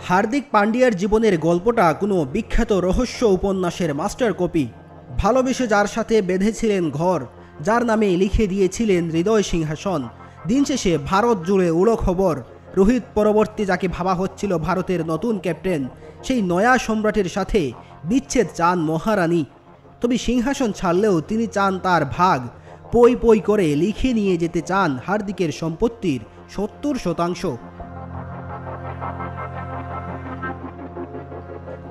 হার্দিক পান্ডিয়ার জীবনের গল্পটা কোনো বিখ্যাত রহস্য উপন্যাসের মাস্টার কপি। ভালোবেসে যার সাথে বেঁধেছিলেন ঘর, যার নামে লিখে দিয়েছিলেন হৃদয় সিংহাসন, দিন শেষে ভারত জুড়ে উড়ো খবর। রোহিত পরবর্তী যাকে ভাবা হচ্ছিল ভারতের নতুন ক্যাপ্টেন, সেই নয়া সম্রাটের সাথে বিচ্ছেদ চান মহারানী। তবে সিংহাসন ছাড়লেও তিনি চান তার ভাগ। পই পই করে লিখে নিয়ে যেতে চান হার্দিকের সম্পত্তির 70%।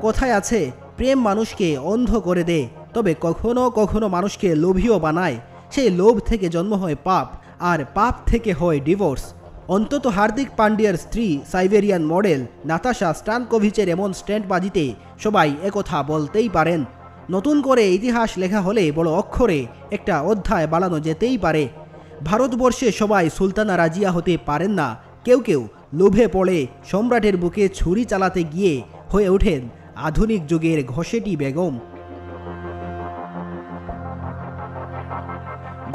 কথায় আছে, প্রেম মানুষকে অন্ধ করে দেয়, তবে কখনো কখনো মানুষকে লোভীও বানায়। সেই লোভ থেকে জন্ম হয় পাপ, আর পাপ থেকে হয় ডিভোর্স। অন্তত হার্দিক পান্ডিয়ার স্ত্রী সাইবেরিয়ান মডেল নাতাশা স্টানকোভিচের এমন স্ট্যান্ডবাজিতে সবাই একথা বলতেই পারেন। নতুন করে ইতিহাস লেখা হলে বড় অক্ষরে একটা অধ্যায় বাড়ানো যেতেই পারে। ভারতবর্ষে সবাই সুলতানা রাজিয়া হতে পারেন না। কেউ কেউ লোভে পড়ে সম্রাটের বুকে ছুরি চালাতে গিয়ে হয়ে ওঠেন আধুনিক যুগের ঘসেটি বেগম।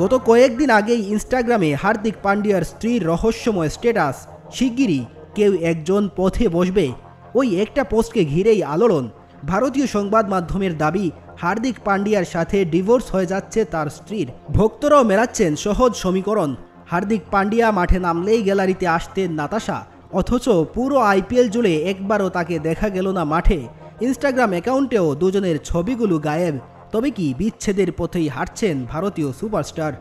গত কয়েকদিন আগেই ইনস্টাগ্রামে হার্দিক পান্ডিয়ার স্ত্রীর রহস্যময় স্ট্যাটাস, শিগগিরই কেউ একজন পথে বসবে। ওই একটা পোস্টকে ঘিরেই আলোড়ন। ভারতীয় সংবাদ মাধ্যমের দাবি, হার্দিক পান্ডিয়ার সাথে ডিভোর্স হয়ে যাচ্ছে তার স্ত্রীর। ভক্তরাও মেলাচ্ছেন সহজ সমীকরণ। হার্দিক পান্ডিয়া মাঠে নামলেই গ্যালারিতে আসতেন নাতাশা, অথচ পুরো আইপিএল জুড়ে একবারও তাকে দেখা গেল না মাঠে। ইনস্টাগ্রাম অ্যাকাউন্টেও দুজনের ছবিগুলো গায়েব। তবে কি বিচ্ছেদের পথেই হাঁটছেন ভারতীয় সুপারস্টার?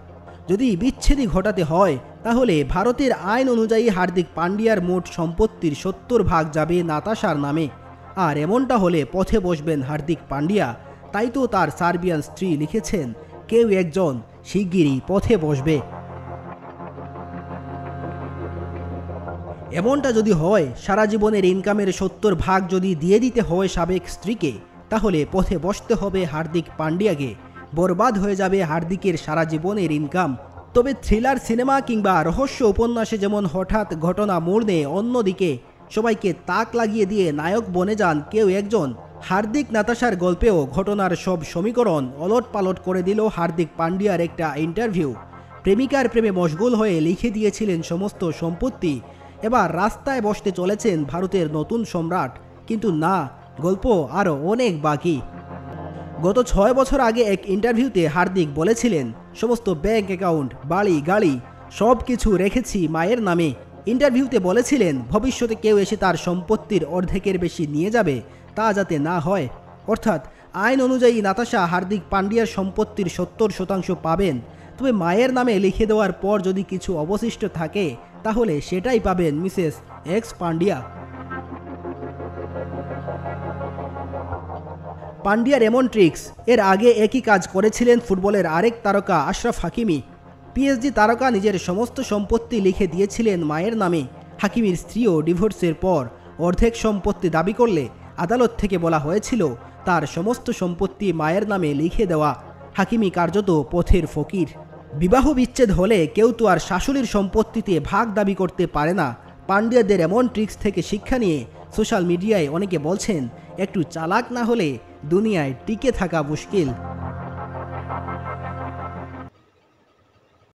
যদি বিচ্ছেদই ঘটাতে হয়, তাহলে ভারতের আইন অনুযায়ী হার্দিক পান্ডিয়ার মোট সম্পত্তির 70% যাবে নাতাশার নামে। আর এমনটা হলে পথে বসবেন হার্দিক পান্ডিয়া। তাই তো তার সার্বিয়ান স্ত্রী লিখেছেন, কেউ একজন শিগগিরই পথে বসবে। এমনটা যদি হয়, সারা জীবনের ইনকামের 70% যদি দিয়ে দিতে হয় সাবেক স্ত্রীকে, তাহলে পথে বসতে হবে হার্দিক পান্ডিয়াকে। বরবাদ হয়ে যাবে হার্দিকের সারা জীবনের ইনকাম। তবে থ্রিলার সিনেমা কিংবা রহস্য উপন্যাসে যেমন হঠাৎ ঘটনা মোড় নেয়, অন্যদিকে সবাইকে তাক লাগিয়ে দিয়ে নায়ক বনে যান কেউ একজন। হার্দিক নাতাশার গল্পেও ঘটনার সব সমীকরণ ওলট পালট করে দিল হার্দিক পান্ডিয়ার একটা ইন্টারভিউ। প্রেমিকার প্রেমে মশগুল হয়ে লিখে দিয়েছিলেন সমস্ত সম্পত্তি। এবার রাস্তায় বসতে চলেছেন ভারতের নতুন সম্রাট। কিন্তু না, গল্প আরও অনেক বাকি। গত 6 বছর আগে এক ইন্টারভিউতে হার্দিক বলেছিলেন, সমস্ত ব্যাংক অ্যাকাউন্ট, বাড়ি গাড়ি সব কিছু রেখেছি মায়ের নামে। ইন্টারভিউতে বলেছিলেন, ভবিষ্যতে কেউ এসে তার সম্পত্তির অর্ধেকের বেশি নিয়ে যাবে, তা যাতে না হয়। অর্থাৎ আইন অনুযায়ী নাতাশা হার্দিক পান্ডিয়ার সম্পত্তির 70% পাবেন। তবে মায়ের নামে লিখে দেওয়ার পর যদি কিছু অবশিষ্ট থাকে, তাহলে সেটাই পাবেন মিসেস এক্স পান্ডিয়া। পান্ডিয়ার এমন ট্রিক্স, এর আগে একই কাজ করেছিলেন ফুটবলের আরেক তারকা আশরাফ হাকিমি। পিএসজি তারকা নিজের সমস্ত সম্পত্তি লিখে দিয়েছিলেন মায়ের নামে। হাকিমির স্ত্রীও ডিভোর্সের পর অর্ধেক সম্পত্তি দাবি করলে আদালত থেকে বলা হয়েছিল তার সমস্ত সম্পত্তি মায়ের নামে লিখে দেওয়া। হাকিমি কার্যত পথের ফকির। বিবাহ বিচ্ছেদ হলে কেউ তো আর শাশুড়ির সম্পত্তিতে ভাগ দাবি করতে পারে না। পান্ডিয়াদের এমন ট্রিক্স থেকে শিক্ষা নিয়ে সোশ্যাল মিডিয়ায় অনেকে বলছেন, একটু চালাক না হলে দুনিয়ায় টিকে থাকা মুশকিল।